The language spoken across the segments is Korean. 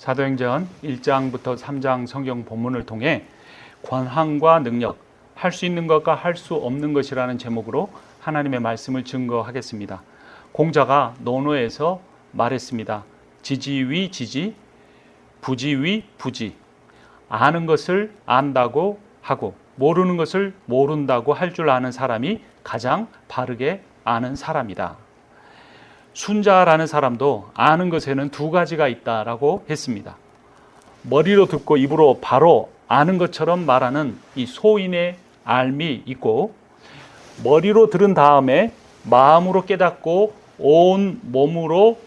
사도행전 1장부터 3장 성경 본문을 통해 권한과 능력, 할 수 있는 것과 할 수 없는 것이라는 제목으로 하나님의 말씀을 증거하겠습니다. 공자가 논어에서 말했습니다. 지지위 지지, 부지위 부지. 아는 것을 안다고 하고 모르는 것을 모른다고 할 줄 아는 사람이 가장 바르게 아는 사람이다. 순자라는 사람도 아는 것에는 두 가지가 있다라고 했습니다. 머리로 듣고 입으로 바로 아는 것처럼 말하는 이 소인의 알미 있고, 머리로 들은 다음에 마음으로 깨닫고 온 몸으로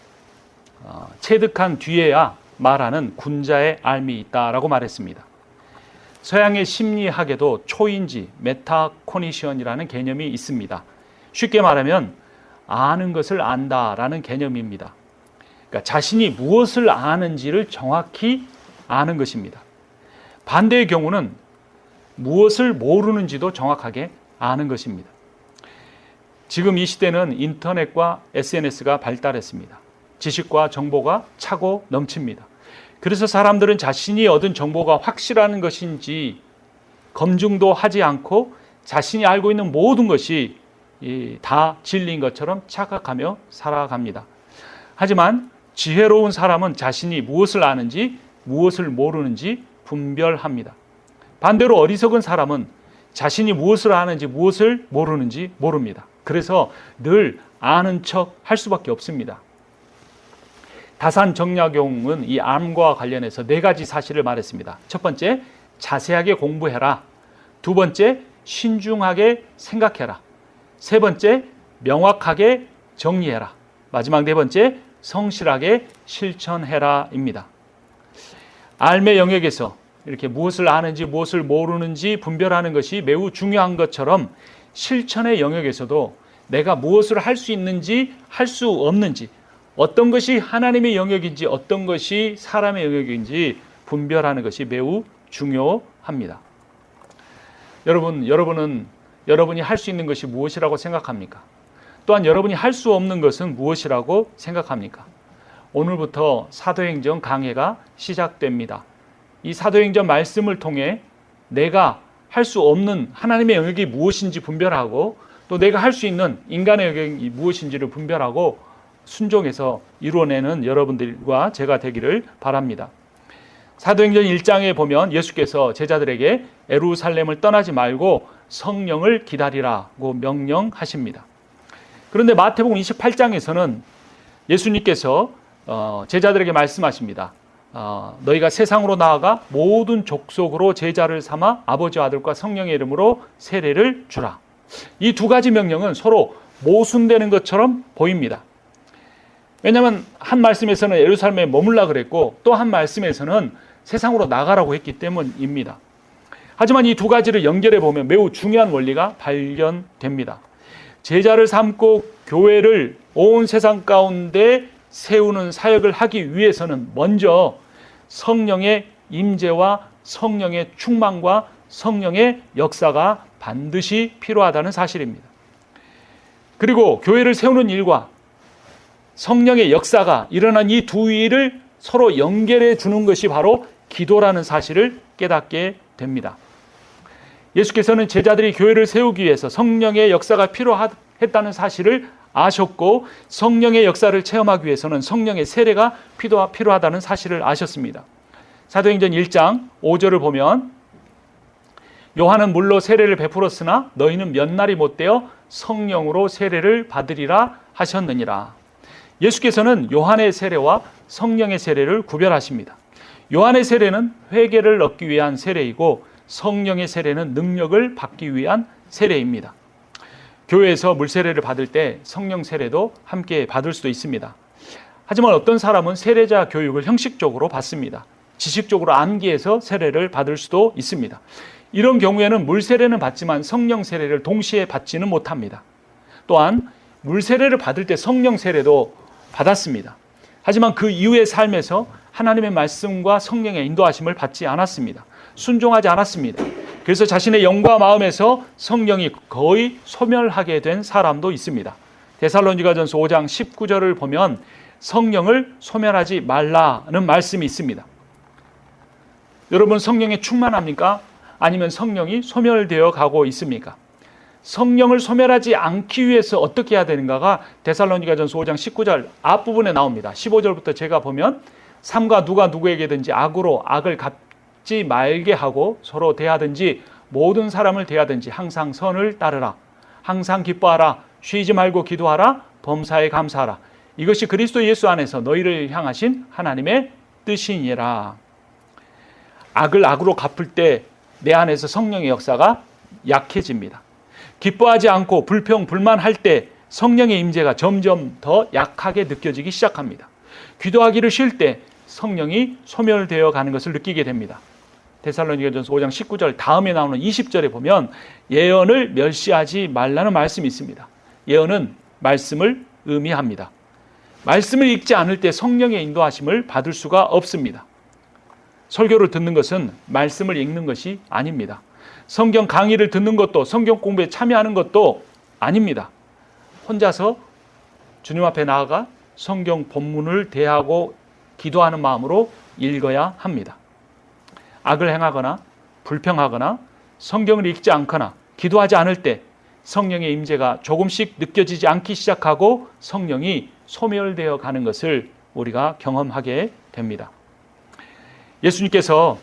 체득한 뒤에야 말하는 군자의 알미 있다라고 말했습니다. 서양의 심리학에도 초인지, 메타코니션이라는 개념이 있습니다. 쉽게 말하면 아는 것을 안다라는 개념입니다. 그러니까 자신이 무엇을 아는지를 정확히 아는 것입니다. 반대의 경우는 무엇을 모르는지도 정확하게 아는 것입니다. 지금 이 시대는 인터넷과 SNS가 발달했습니다. 지식과 정보가 차고 넘칩니다. 그래서 사람들은 자신이 얻은 정보가 확실한 것인지 검증도 하지 않고 자신이 알고 있는 모든 것이 다 진리인 것처럼 착각하며 살아갑니다. 하지만 지혜로운 사람은 자신이 무엇을 아는지 무엇을 모르는지 분별합니다. 반대로 어리석은 사람은 자신이 무엇을 아는지 무엇을 모르는지 모릅니다. 그래서 늘 아는 척 할 수밖에 없습니다. 다산정약용은 이 암과 관련해서 4가지 사실을 말했습니다. 첫 번째, 자세하게 공부해라. 두 번째, 신중하게 생각해라. 세 번째, 명확하게 정리해라. 마지막 4번째, 성실하게 실천해라입니다. 삶의 영역에서 이렇게 무엇을 아는지 무엇을 모르는지 분별하는 것이 매우 중요한 것처럼 실천의 영역에서도 내가 무엇을 할 수 있는지 할 수 없는지, 어떤 것이 하나님의 영역인지 어떤 것이 사람의 영역인지 분별하는 것이 매우 중요합니다. 여러분은 여러분이 할 수 있는 것이 무엇이라고 생각합니까? 또한 여러분이 할 수 없는 것은 무엇이라고 생각합니까? 오늘부터 사도행전 강해가 시작됩니다. 이 사도행전 말씀을 통해 내가 할 수 없는 하나님의 영역이 무엇인지 분별하고 또 내가 할 수 있는 인간의 영역이 무엇인지를 분별하고 순종해서 이루어내는 여러분들과 제가 되기를 바랍니다. 사도행전 1장에 보면 예수께서 제자들에게 예루살렘을 떠나지 말고 성령을 기다리라고 명령하십니다. 그런데 마태복음 28장에서는 예수님께서 제자들에게 말씀하십니다. 너희가 세상으로 나아가 모든 족속으로 제자를 삼아 아버지와 아들과 성령의 이름으로 세례를 주라. 이 2가지 명령은 서로 모순되는 것처럼 보입니다. 왜냐하면 한 말씀에서는 예루살렘에 머물라 그랬고 또 한 말씀에서는 세상으로 나가라고 했기 때문입니다. 하지만 이 2가지를 연결해 보면 매우 중요한 원리가 발견됩니다. 제자를 삼고 교회를 온 세상 가운데 세우는 사역을 하기 위해서는 먼저 성령의 임재와 성령의 충만과 성령의 역사가 반드시 필요하다는 사실입니다. 그리고 교회를 세우는 일과 성령의 역사가 일어난 이 두 일을 서로 연결해 주는 것이 바로 기도라는 사실을 깨닫게 됩니다. 예수께서는 제자들이 교회를 세우기 위해서 성령의 역사가 필요했다는 사실을 아셨고 성령의 역사를 체험하기 위해서는 성령의 세례가 필요하다는 사실을 아셨습니다. 사도행전 1장 5절을 보면 요한은 물로 세례를 베풀었으나 너희는 몇 날이 못되어 성령으로 세례를 받으리라 하셨느니라. 예수께서는 요한의 세례와 성령의 세례를 구별하십니다. 요한의 세례는 회개를 얻기 위한 세례이고 성령의 세례는 능력을 받기 위한 세례입니다. 교회에서 물세례를 받을 때 성령 세례도 함께 받을 수도 있습니다. 하지만 어떤 사람은 세례자 교육을 형식적으로 받습니다. 지식적으로 암기해서 세례를 받을 수도 있습니다. 이런 경우에는 물세례는 받지만 성령 세례를 동시에 받지는 못합니다. 또한 물세례를 받을 때 성령 세례도 받았습니다. 하지만 그 이후의 삶에서 하나님의 말씀과 성령의 인도하심을 받지 않았습니다. 순종하지 않았습니다. 그래서 자신의 영과 마음에서 성령이 거의 소멸하게 된 사람도 있습니다. 데살로니가전서 5장 19절을 보면 성령을 소멸하지 말라는 말씀이 있습니다. 여러분, 성령에 충만합니까? 아니면 성령이 소멸되어 가고 있습니까? 성령을 소멸하지 않기 위해서 어떻게 해야 되는가가 데살로니가전서 5장 19절 앞부분에 나옵니다. 15절부터 제가 보면 삼가 누가 누구에게든지 악으로 악을 갚지 말게 하고 서로 대하든지 모든 사람을 대하든지 항상 선을 따르라. 항상 기뻐하라. 쉬지 말고 기도하라. 범사에 감사하라. 이것이 그리스도 예수 안에서 너희를 향하신 하나님의 뜻이니라. 악을 악으로 갚을 때 내 안에서 성령의 역사가 약해집니다. 기뻐하지 않고 불평, 불만할 때 성령의 임재가 점점 더 약하게 느껴지기 시작합니다. 기도하기를 쉴 때 성령이 소멸되어 가는 것을 느끼게 됩니다. 데살로니가전서 5장 19절 다음에 나오는 20절에 보면 예언을 멸시하지 말라는 말씀이 있습니다. 예언은 말씀을 의미합니다. 말씀을 읽지 않을 때 성령의 인도하심을 받을 수가 없습니다. 설교를 듣는 것은 말씀을 읽는 것이 아닙니다. 성경 강의를 듣는 것도 성경 공부에 참여하는 것도 아닙니다. 혼자서 주님 앞에 나아가 성경 본문을 대하고 기도하는 마음으로 읽어야 합니다. 악을 행하거나 불평하거나 성경을 읽지 않거나 기도하지 않을 때 성령의 임재가 조금씩 느껴지지 않기 시작하고 성령이 소멸되어 가는 것을 우리가 경험하게 됩니다. 예수님께서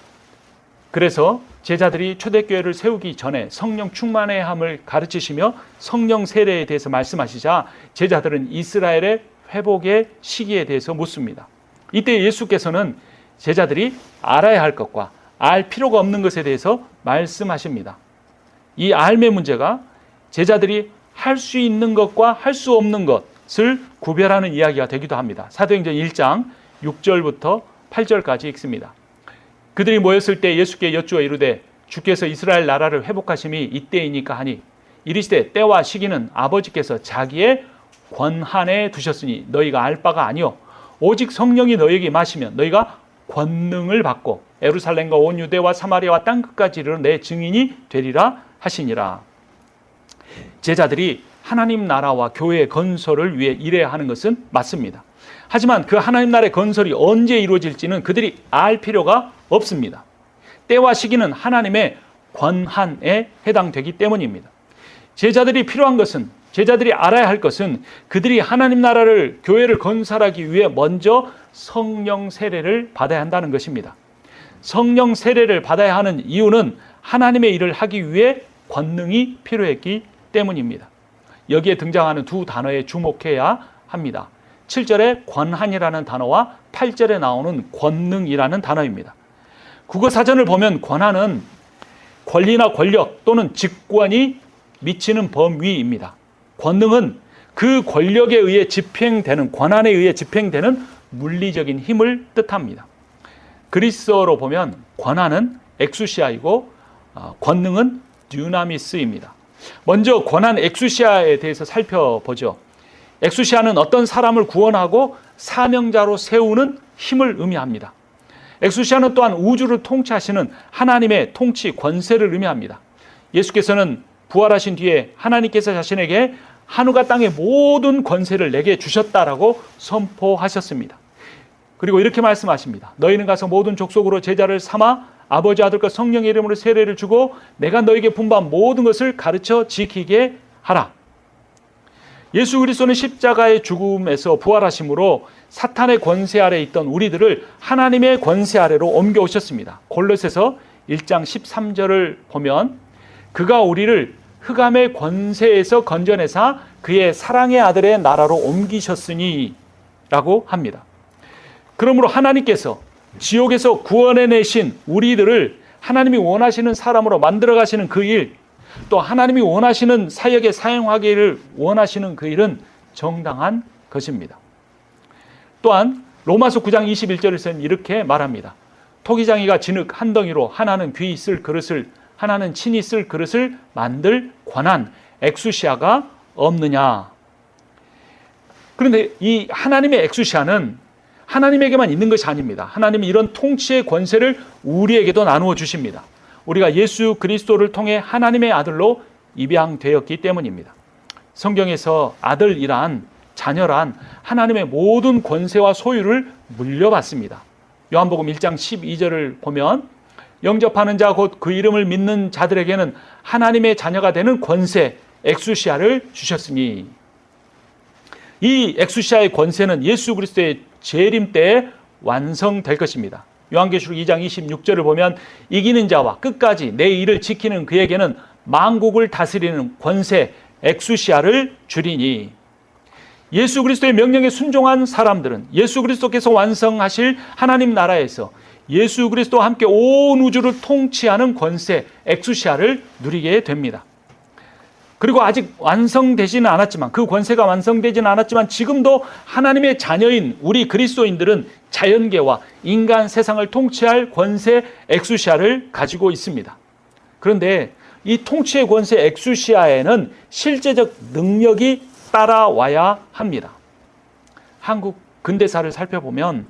그래서 제자들이 초대교회를 세우기 전에 성령 충만의 함을 가르치시며 성령 세례에 대해서 말씀하시자 제자들은 이스라엘의 회복의 시기에 대해서 묻습니다. 이때 예수께서는 제자들이 알아야 할 것과 알 필요가 없는 것에 대해서 말씀하십니다. 이 알의 문제가 제자들이 할 수 있는 것과 할 수 없는 것을 구별하는 이야기가 되기도 합니다. 사도행전 1장 6절부터 8절까지 읽습니다. 그들이 모였을 때 예수께 여쭈어 이르되 주께서 이스라엘 나라를 회복하심이 이때이니까 하니 이르시되 때와 시기는 아버지께서 자기의 권한에 두셨으니 너희가 알 바가 아니요 오직 성령이 너희에게 마시면 너희가 권능을 받고 예루살렘과 온 유대와 사마리아와 땅끝까지 이르러 내 증인이 되리라 하시니라. 제자들이 하나님 나라와 교회의 건설을 위해 일해야 하는 것은 맞습니다. 하지만 그 하나님 나라의 건설이 언제 이루어질지는 그들이 알 필요가 없습니다. 때와 시기는 하나님의 권한에 해당되기 때문입니다. 제자들이 필요한 것은, 제자들이 알아야 할 것은 그들이 하나님 나라를, 교회를 건설하기 위해 먼저 성령 세례를 받아야 한다는 것입니다. 성령 세례를 받아야 하는 이유는 하나님의 일을 하기 위해 권능이 필요했기 때문입니다. 여기에 등장하는 두 단어에 주목해야 합니다. 7절에 권한이라는 단어와 8절에 나오는 권능이라는 단어입니다. 국어사전을 보면 권한은 권리나 권력 또는 직권이 미치는 범위입니다. 권능은 그 권력에 의해 집행되는, 권한에 의해 집행되는 물리적인 힘을 뜻합니다. 그리스어로 보면 권한은 엑수시아이고 권능은 듀나미스입니다. 먼저 권한 엑수시아에 대해서 살펴보죠. 엑수시아는 어떤 사람을 구원하고 사명자로 세우는 힘을 의미합니다. 엑수시아는 또한 우주를 통치하시는 하나님의 통치 권세를 의미합니다. 예수께서는 부활하신 뒤에 하나님께서 자신에게 하늘과 땅의 모든 권세를 내게 주셨다라고 선포하셨습니다. 그리고 이렇게 말씀하십니다. 너희는 가서 모든 족속으로 제자를 삼아 아버지, 아들과 성령의 이름으로 세례를 주고 내가 너에게 분부한 모든 것을 가르쳐 지키게 하라. 예수 그리스도는 십자가의 죽음에서 부활하심으로 사탄의 권세 아래에 있던 우리들을 하나님의 권세 아래로 옮겨오셨습니다. 골로새서 1장 13절을 보면 그가 우리를 흑암의 권세에서 건져내사 그의 사랑의 아들의 나라로 옮기셨으니 라고 합니다. 그러므로 하나님께서 지옥에서 구원해내신 우리들을 하나님이 원하시는 사람으로 만들어 가시는 그 일, 또 하나님이 원하시는 사역에 사용하기를 원하시는 그 일은 정당한 것입니다. 또한 로마서 9장 21절에서는 이렇게 말합니다. 토기장이가 진흙 한 덩이로 하나는 귀 쓸 그릇을, 하나는 친히 쓸 그릇을 만들 권한 엑수시아가 없느냐. 그런데 이 하나님의 엑수시아는 하나님에게만 있는 것이 아닙니다. 하나님은 이런 통치의 권세를 우리에게도 나누어 주십니다. 우리가 예수 그리스도를 통해 하나님의 아들로 입양되었기 때문입니다. 성경에서 아들이란 자녀란 하나님의 모든 권세와 소유를 물려받습니다. 요한복음 1장 12절을 보면 영접하는 자 곧 그 이름을 믿는 자들에게는 하나님의 자녀가 되는 권세 엑수시아를 주셨으니, 이 엑수시아의 권세는 예수 그리스도의 재림 때에 완성될 것입니다. 요한계시록 2장 26절을 보면 이기는 자와 끝까지 내 일을 지키는 그에게는 만국을 다스리는 권세 엑수시아를 주리니, 예수 그리스도의 명령에 순종한 사람들은 예수 그리스도께서 완성하실 하나님 나라에서 예수 그리스도와 함께 온 우주를 통치하는 권세 엑수시아를 누리게 됩니다. 그리고 아직 완성되지는 않았지만, 그 권세가 완성되지는 않았지만 지금도 하나님의 자녀인 우리 그리스도인들은 자연계와 인간 세상을 통치할 권세 엑수시아를 가지고 있습니다. 그런데 이 통치의 권세 엑수시아에는 실제적 능력이 따라와야 합니다. 한국 근대사를 살펴보면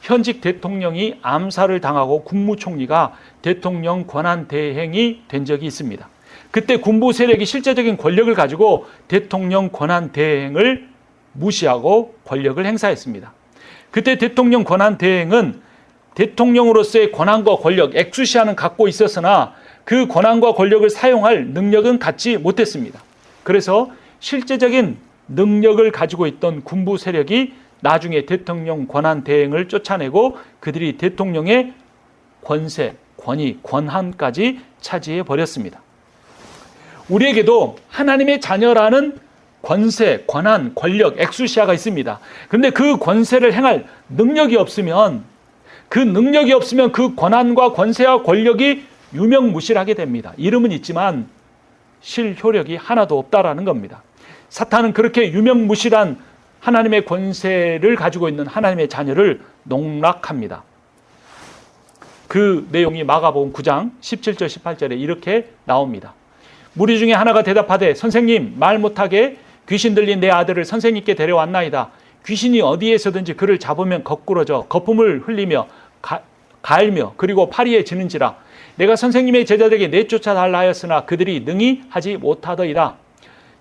현직 대통령이 암살을 당하고 국무총리가 대통령 권한 대행이 된 적이 있습니다. 그때 군부 세력이 실제적인 권력을 가지고 대통령 권한 대행을 무시하고 권력을 행사했습니다. 그때 대통령 권한 대행은 대통령으로서의 권한과 권력, 엑수시아는 갖고 있었으나 그 권한과 권력을 사용할 능력은 갖지 못했습니다. 그래서 실제적인 능력을 가지고 있던 군부 세력이 나중에 대통령 권한 대행을 쫓아내고 그들이 대통령의 권세, 권위, 권한까지 차지해 버렸습니다. 우리에게도 하나님의 자녀라는 권세, 권한, 권력, 엑수시아가 있습니다. 그런데 그 권세를 행할 능력이 없으면, 그 권한과 권세와 권력이 유명무실하게 됩니다. 이름은 있지만 실효력이 하나도 없다라는 겁니다. 사탄은 그렇게 유명무실한 하나님의 권세를 가지고 있는 하나님의 자녀를 농락합니다. 그 내용이 마가복음 9장 17절 18절에 이렇게 나옵니다. 무리 중에 하나가 대답하되 선생님, 말 못하게 귀신 들린 내 아들을 선생님께 데려왔나이다. 귀신이 어디에서든지 그를 잡으면 거꾸러져 거품을 흘리며 갈며 그리고 파리에 지는지라. 내가 선생님의 제자들에게 내쫓아 달라 하였으나 그들이 능히 하지 못하더이다.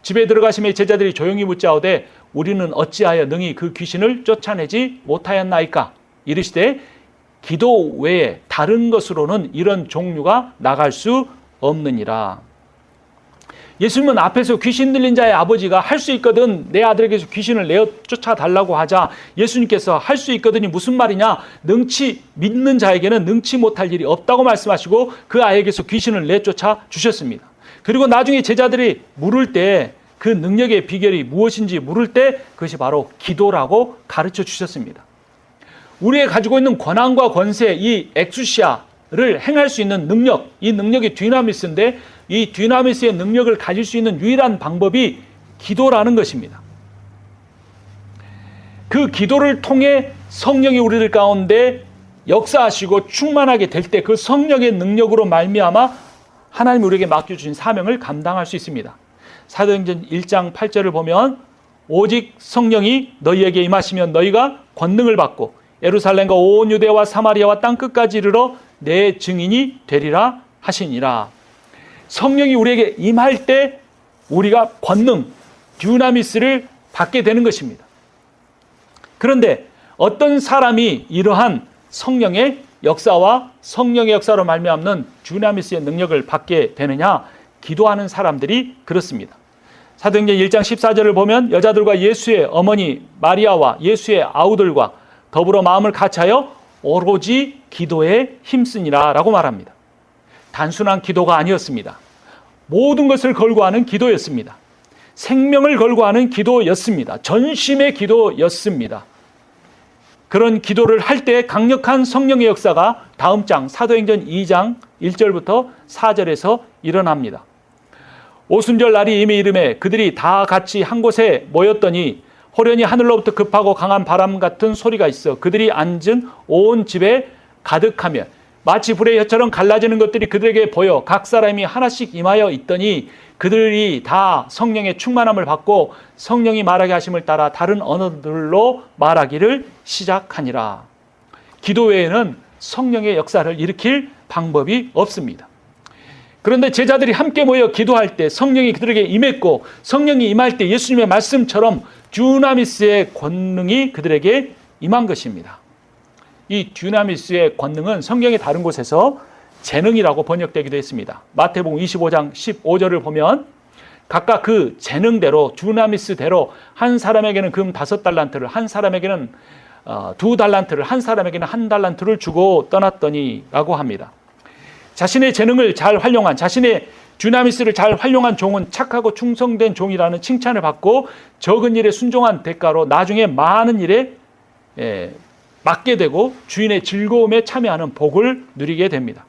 집에 들어가심에 제자들이 조용히 묻자오되 우리는 어찌하여 능히 그 귀신을 쫓아내지 못하였나이까? 이르시되 기도 외에 다른 것으로는 이런 종류가 나갈 수 없느니라. 예수님은 앞에서 귀신 들린 자의 아버지가 할 수 있거든 내 아들에게서 귀신을 내어 쫓아달라고 하자 예수님께서 할 수 있거든이 무슨 말이냐, 믿는 자에게는 능치 못할 일이 없다고 말씀하시고 그 아이에게서 귀신을 내쫓아 주셨습니다. 그리고 나중에 제자들이 물을 때 그 능력의 비결이 무엇인지 물을 때 그것이 바로 기도라고 가르쳐 주셨습니다. 우리가 가지고 있는 권한과 권세, 이 엑수시아를 행할 수 있는 능력, 이 능력이 뒤나미스인데 이 뒤나미스의 능력을 가질 수 있는 유일한 방법이 기도라는 것입니다. 그 기도를 통해 성령이 우리들 가운데 역사하시고 충만하게 될 때 그 성령의 능력으로 말미암아 하나님이 우리에게 맡겨주신 사명을 감당할 수 있습니다. 사도행전 1장 8절을 보면 오직 성령이 너희에게 임하시면 너희가 권능을 받고 예루살렘과 온 유대와 사마리아와 땅끝까지 이르러 내 증인이 되리라 하시니라. 성령이 우리에게 임할 때 우리가 권능, 듀나미스를 받게 되는 것입니다. 그런데 어떤 사람이 이러한 성령의 역사와 성령의 역사로 말미암는 듀나미스의 능력을 받게 되느냐? 기도하는 사람들이 그렇습니다. 사도행전 1장 14절을 보면 여자들과 예수의 어머니 마리아와 예수의 아우들과 더불어 마음을 같이하여 오로지 기도에 힘쓰니라 라고 말합니다. 단순한 기도가 아니었습니다. 모든 것을 걸고 하는 기도였습니다. 생명을 걸고 하는 기도였습니다. 전심의 기도였습니다. 그런 기도를 할 때 강력한 성령의 역사가 다음 장 사도행전 2장 1절부터 4절에서 일어납니다. 오순절 날이 이미 이름에 그들이 다 같이 한 곳에 모였더니 호련히 하늘로부터 급하고 강한 바람 같은 소리가 있어 그들이 앉은 온 집에 가득하며 마치 불의 혀처럼 갈라지는 것들이 그들에게 보여 각 사람이 하나씩 임하여 있더니 그들이 다 성령의 충만함을 받고 성령이 말하게 하심을 따라 다른 언어들로 말하기를 시작하니라. 기도 외에는 성령의 역사를 일으킬 방법이 없습니다. 그런데 제자들이 함께 모여 기도할 때 성령이 그들에게 임했고 성령이 임할 때 예수님의 말씀처럼 듀나미스의 권능이 그들에게 임한 것입니다. 이 듀나미스의 권능은 성경의 다른 곳에서 재능이라고 번역되기도 했습니다. 마태복음 25장 15절을 보면 각각 그 재능대로 듀나미스대로 한 사람에게는 금 5달란트를, 한 사람에게는 2달란트를, 한 사람에게는 1달란트를 주고 떠났더니 라고 합니다. 자신의 재능을 잘 활용한, 자신의 듀나미스를 잘 활용한 종은 착하고 충성된 종이라는 칭찬을 받고 적은 일에 순종한 대가로 나중에 많은 일에 맡게 되고 주인의 즐거움에 참여하는 복을 누리게 됩니다.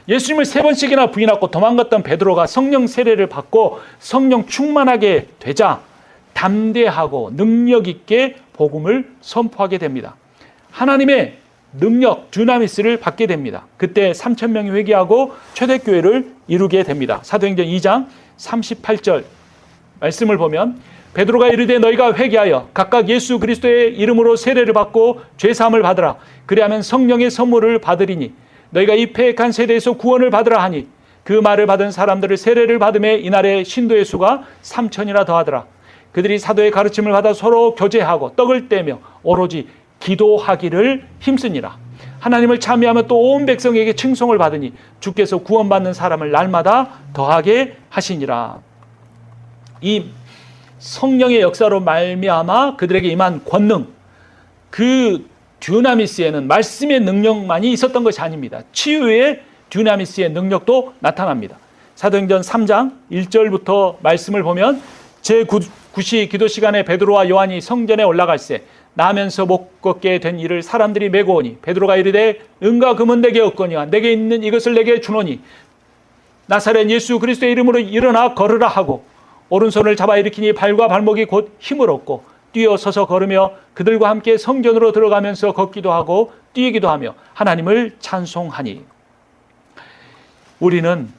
예수님을 3번씩이나 부인하고 도망갔던 베드로가 성령 세례를 받고 성령 충만하게 되자 담대하고 능력 있게 복음을 선포하게 됩니다. 하나님의 능력, 듀나미스를 받게 됩니다. 그때 3,000명이 회개하고 초대교회를 이루게 됩니다. 사도행전 2장 38절 말씀을 보면 베드로가 이르되 너희가 회개하여 각각 예수 그리스도의 이름으로 세례를 받고 죄사함을 받으라. 그리하면 성령의 선물을 받으리니 너희가 이 패역한 세대에서 구원을 받으라 하니 그 말을 받은 사람들을 세례를 받음에 이날의 신도의 수가 3,000이나 더하더라. 그들이 사도의 가르침을 받아 서로 교제하고 떡을 떼며 오로지 기도하기를 힘쓰니라. 하나님을 찬미하며 또 온 백성에게 칭송을 받으니 주께서 구원받는 사람을 날마다 더하게 하시니라. 이 성령의 역사로 말미암아 그들에게 임한 권능, 그 듀나미스에는 말씀의 능력만이 있었던 것이 아닙니다. 치유의 듀나미스의 능력도 나타납니다. 사도행전 3장 1절부터 말씀을 보면 제9시 기도 시간에 베드로와 요한이 성전에 올라갈새 나면서 못 걷게 된 이를 사람들이 메고 오니 베드로가 이르되 은과 금은 내게 없거니와 내게 있는 이것을 내게 주노니 나사렛 예수 그리스도의 이름으로 일어나 걸으라 하고 오른손을 잡아 일으키니 발과 발목이 곧 힘을 얻고 뛰어서서 걸으며 그들과 함께 성전으로 들어가면서 걷기도 하고 뛰기도 하며 하나님을 찬송하니. 우리는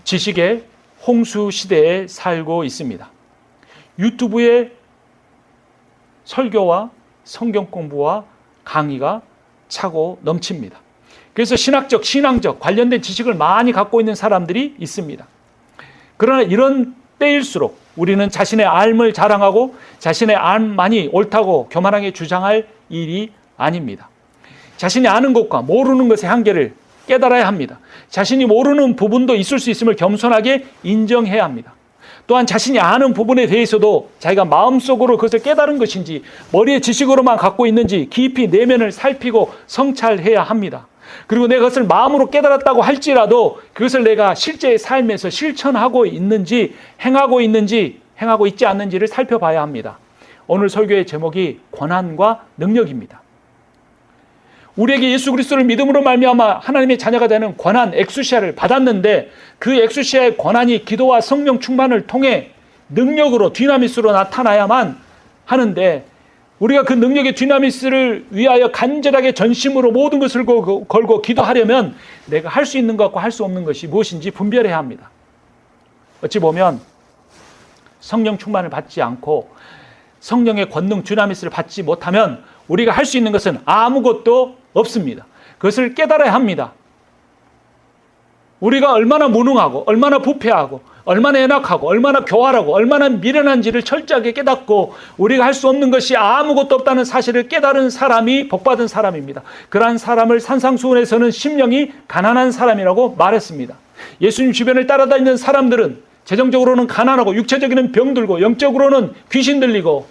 지식의 홍수 시대에 살고 있습니다. 유튜브에 설교와 성경 공부와 강의가 차고 넘칩니다. 그래서 신학적, 신앙적 관련된 지식을 많이 갖고 있는 사람들이 있습니다. 그러나 이런 때일수록 우리는 자신의 삶을 자랑하고 자신의 삶만이 옳다고 교만하게 주장할 일이 아닙니다. 자신이 아는 것과 모르는 것의 한계를 깨달아야 합니다. 자신이 모르는 부분도 있을 수 있음을 겸손하게 인정해야 합니다. 또한 자신이 아는 부분에 대해서도 자기가 마음속으로 그것을 깨달은 것인지 머리의 지식으로만 갖고 있는지 깊이 내면을 살피고 성찰해야 합니다. 그리고 내가 그것을 마음으로 깨달았다고 할지라도 그것을 내가 실제의 삶에서 실천하고 있는지 행하고 있지 않는지를 살펴봐야 합니다. 오늘 설교의 제목이 권한과 능력입니다. 우리에게 예수 그리스도를 믿음으로 말미암아 하나님의 자녀가 되는 권한, 엑수시아를 받았는데 그 엑수시아의 권한이 기도와 성령 충만을 통해 능력으로 디나미스로 나타나야만 하는데 우리가 그 능력의 디나미스를 위하여 간절하게 전심으로 모든 것을 걸고 기도하려면 내가 할 수 있는 것과 할 수 없는 것이 무엇인지 분별해야 합니다. 어찌 보면 성령 충만을 받지 않고 성령의 권능 디나미스를 받지 못하면 우리가 할 수 있는 것은 아무것도 없습니다. 그것을 깨달아야 합니다. 우리가 얼마나 무능하고 얼마나 부패하고 얼마나 연약하고 얼마나 교활하고 얼마나 미련한지를 철저하게 깨닫고 우리가 할 수 없는 것이 아무것도 없다는 사실을 깨달은 사람이 복받은 사람입니다. 그러한 사람을 산상수훈에서는 심령이 가난한 사람이라고 말했습니다. 예수님 주변을 따라다니는 사람들은 재정적으로는 가난하고 육체적인 병들고 영적으로는 귀신 들리고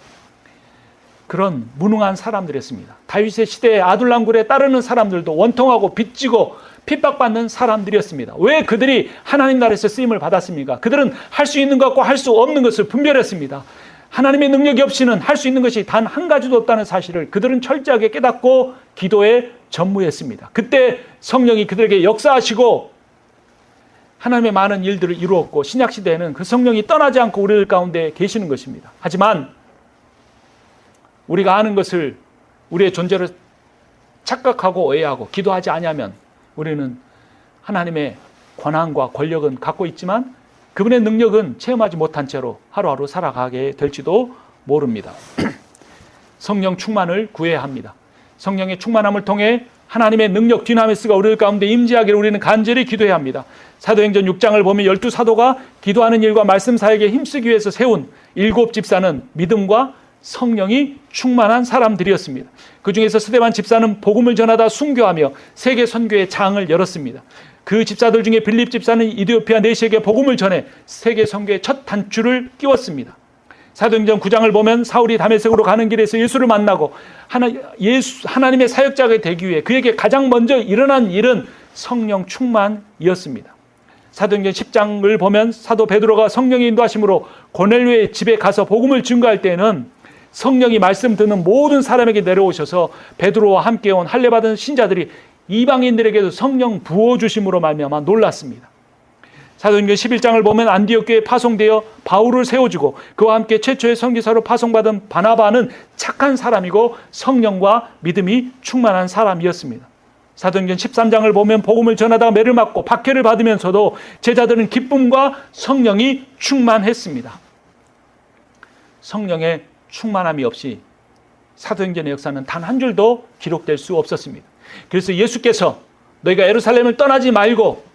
그런 무능한 사람들이었습니다. 다윗의 시대에 아둘람굴에 따르는 사람들도 원통하고 빚지고 핍박받는 사람들이었습니다. 왜 그들이 하나님 나라에서 쓰임을 받았습니까? 그들은 할 수 있는 것과 할 수 없는 것을 분별했습니다. 하나님의 능력이 없이는 할 수 있는 것이 단 한 가지도 없다는 사실을 그들은 철저하게 깨닫고 기도에 전무했습니다. 그때 성령이 그들에게 역사하시고 하나님의 많은 일들을 이루었고 신약시대에는 그 성령이 떠나지 않고 우리들 가운데 계시는 것입니다. 하지만 우리가 아는 것을 우리의 존재를 착각하고 오해하고 기도하지 아니하면 우리는 하나님의 권한과 권력은 갖고 있지만 그분의 능력은 체험하지 못한 채로 하루하루 살아가게 될지도 모릅니다. 성령 충만을 구해야 합니다. 성령의 충만함을 통해 하나님의 능력 디나미스가 우리 가운데 임재하기를 우리는 간절히 기도해야 합니다. 사도행전 6장을 보면 12사도가 기도하는 일과 말씀 사역에 힘쓰기 위해서 세운 7 집사는 믿음과 성령이 충만한 사람들이었습니다. 그 중에서 스데반 집사는 복음을 전하다 순교하며 세계 선교의 장을 열었습니다. 그 집사들 중에 빌립 집사는 이디오피아 내시에게 복음을 전해 세계 선교의 첫 단추를 끼웠습니다. 사도행전 9장을 보면 사울이 다메섹으로 가는 길에서 예수를 만나고 하나님의 사역자가 되기 위해 그에게 가장 먼저 일어난 일은 성령 충만이었습니다. 사도행전 10장을 보면 사도 베드로가 성령의 인도하심으로 고넬료의 집에 가서 복음을 증거할 때는 성령이 말씀 듣는 모든 사람에게 내려오셔서 베드로와 함께 온 할례받은 신자들이 이방인들에게도 성령 부어주심으로 말미암아 놀랐습니다. 사도행전 11장을 보면 안디옥 교회에 파송되어 바울을 세워주고 그와 함께 최초의 선교사로 파송받은 바나바는 착한 사람이고 성령과 믿음이 충만한 사람이었습니다. 사도행전 13장을 보면 복음을 전하다가 매를 맞고 박해를 받으면서도 제자들은 기쁨과 성령이 충만했습니다. 성령의 충만함이 없이 사도행전의 역사는 단 한 줄도 기록될 수 없었습니다. 그래서 예수께서 너희가 예루살렘을 떠나지 말고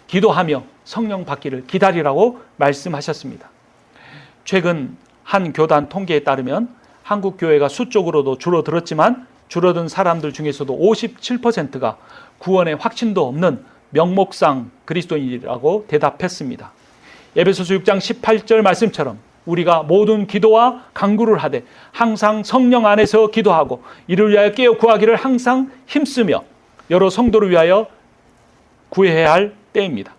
기도하며 성령 받기를 기다리라고 말씀하셨습니다. 최근 한 교단 통계에 따르면 한국 교회가 수적으로도 줄어들었지만 줄어든 사람들 중에서도 57%가 구원의 확신도 없는 명목상 그리스도인이라고 대답했습니다. 에베소서 6장 18절 말씀처럼 우리가 모든 기도와 간구를 하되 항상 성령 안에서 기도하고 이를 위하여 깨어 구하기를 항상 힘쓰며 여러 성도를 위하여 구해야 할 때입니다.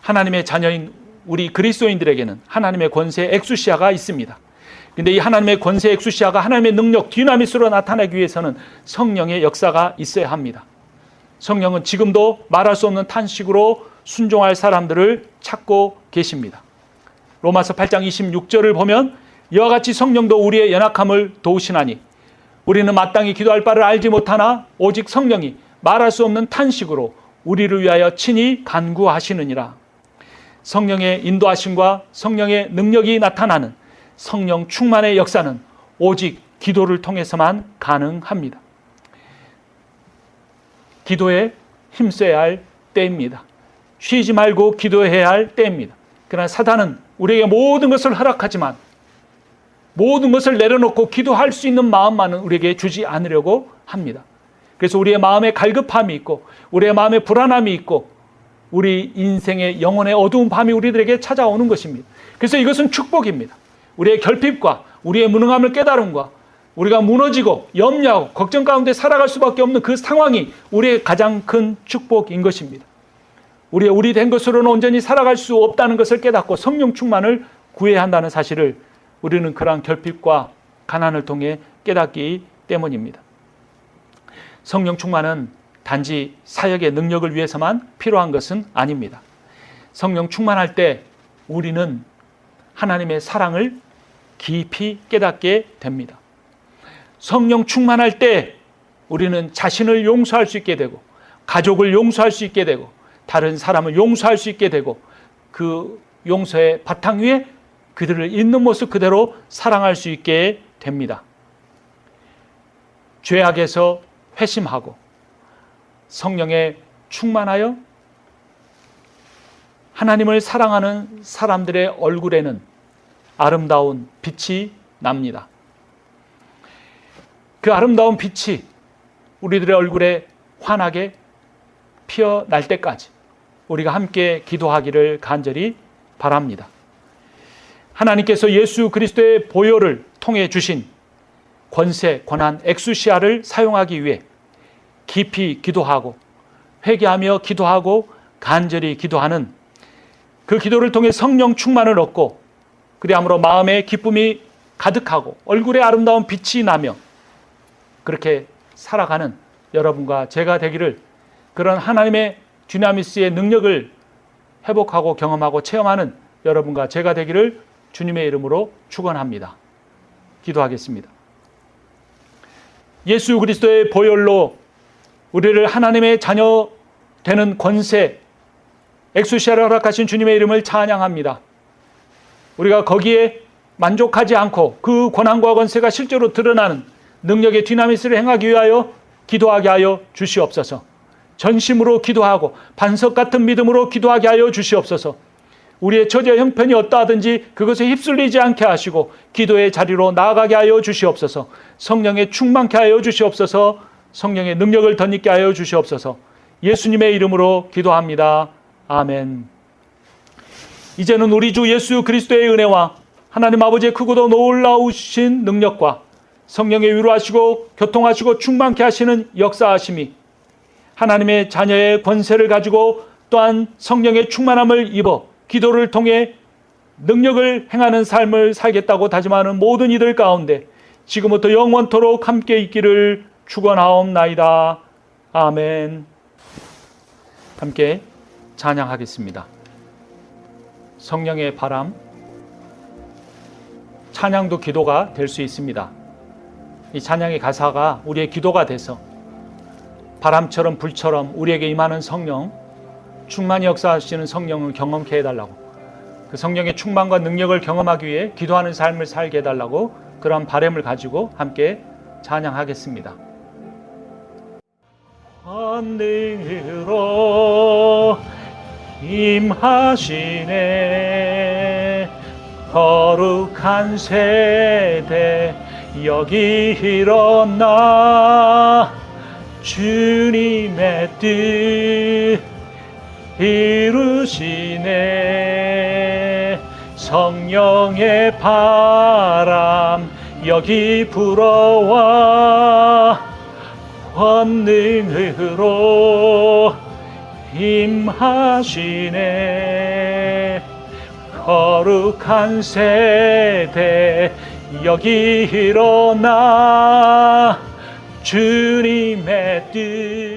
하나님의 자녀인 우리 그리스도인들에게는 하나님의 권세 엑수시아가 있습니다. 근데 이 하나님의 권세 엑수시아가 하나님의 능력 디나미스로 나타나기 위해서는 성령의 역사가 있어야 합니다. 성령은 지금도 말할 수 없는 탄식으로 순종할 사람들을 찾고 계십니다. 로마서 8장 26절을 보면 이와 같이 성령도 우리의 연약함을 도우시나니 우리는 마땅히 기도할 바를 알지 못하나 오직 성령이 말할 수 없는 탄식으로 우리를 위하여 친히 간구하시느니라. 성령의 인도하심과 성령의 능력이 나타나는 성령 충만의 역사는 오직 기도를 통해서만 가능합니다. 기도에 힘써야 할 때입니다. 쉬지 말고 기도해야 할 때입니다. 그러나 사단은 우리에게 모든 것을 허락하지만 모든 것을 내려놓고 기도할 수 있는 마음만은 우리에게 주지 않으려고 합니다. 그래서 우리의 마음에 갈급함이 있고 우리의 마음에 불안함이 있고 우리 인생의 영혼의 어두운 밤이 우리들에게 찾아오는 것입니다. 그래서 이것은 축복입니다. 우리의 결핍과 우리의 무능함을 깨달음과 우리가 무너지고 염려하고 걱정 가운데 살아갈 수밖에 없는 그 상황이 우리의 가장 큰 축복인 것입니다. 우리 된 것으로는 온전히 살아갈 수 없다는 것을 깨닫고 성령 충만을 구해야 한다는 사실을 우리는 그러한 결핍과 가난을 통해 깨닫기 때문입니다. 성령 충만은 단지 사역의 능력을 위해서만 필요한 것은 아닙니다. 성령 충만할 때 우리는 하나님의 사랑을 깊이 깨닫게 됩니다. 성령 충만할 때 우리는 자신을 용서할 수 있게 되고 가족을 용서할 수 있게 되고 다른 사람을 용서할 수 있게 되고 그 용서의 바탕 위에 그들을 있는 모습 그대로 사랑할 수 있게 됩니다. 죄악에서 회심하고 성령에 충만하여 하나님을 사랑하는 사람들의 얼굴에는 아름다운 빛이 납니다. 그 아름다운 빛이 우리들의 얼굴에 환하게 피어날 때까지 우리가 함께 기도하기를 간절히 바랍니다. 하나님께서 예수 그리스도의 보혈을 통해 주신 권세, 권한, 엑수시아를 사용하기 위해 깊이 기도하고 회개하며 기도하고 간절히 기도하는 그 기도를 통해 성령 충만을 얻고 그리함으로 마음에 기쁨이 가득하고 얼굴에 아름다운 빛이 나며 그렇게 살아가는 여러분과 제가 되기를 그런 하나님의 디나미스의 능력을 회복하고 경험하고 체험하는 여러분과 제가 되기를 주님의 이름으로 축원합니다. 기도하겠습니다. 예수 그리스도의 보혈로 우리를 하나님의 자녀 되는 권세 엑수시아를 허락하신 주님의 이름을 찬양합니다. 우리가 거기에 만족하지 않고 그 권한과 권세가 실제로 드러나는 능력의 디나미스를 행하기 위하여 기도하게 하여 주시옵소서. 전심으로 기도하고 반석 같은 믿음으로 기도하게 하여 주시옵소서. 우리의 처지와 형편이 어떠하든지 그것에 휩쓸리지 않게 하시고 기도의 자리로 나아가게 하여 주시옵소서. 성령에 충만케 하여 주시옵소서. 성령의 능력을 덧입게 하여 주시옵소서. 예수님의 이름으로 기도합니다. 아멘. 이제는 우리 주 예수 그리스도의 은혜와 하나님 아버지의 크고도 놀라우신 능력과 성령의 위로하시고 교통하시고 충만케 하시는 역사하심이 하나님의 자녀의 권세를 가지고 또한 성령의 충만함을 입어 기도를 통해 능력을 행하는 삶을 살겠다고 다짐하는 모든 이들 가운데 지금부터 영원토록 함께 있기를 축원하옵나이다. 아멘. 함께 찬양하겠습니다. 성령의 바람, 찬양도 기도가 될 수 있습니다. 이 찬양의 가사가 우리의 기도가 돼서 바람처럼 불처럼 우리에게 임하는 성령, 충만히 역사하시는 성령을 경험케 해달라고, 그 성령의 충만과 능력을 경험하기 위해 기도하는 삶을 살게 해달라고 그런 바람을 가지고 함께 찬양하겠습니다. 권능으로 임하시네. 거룩한 세대 여기 일어나 주님의 뜻 이루시네. 성령의 바람 여기 불어와 권능으로 임하시네. 거룩한 세대 여기 일어나 주님의 뜻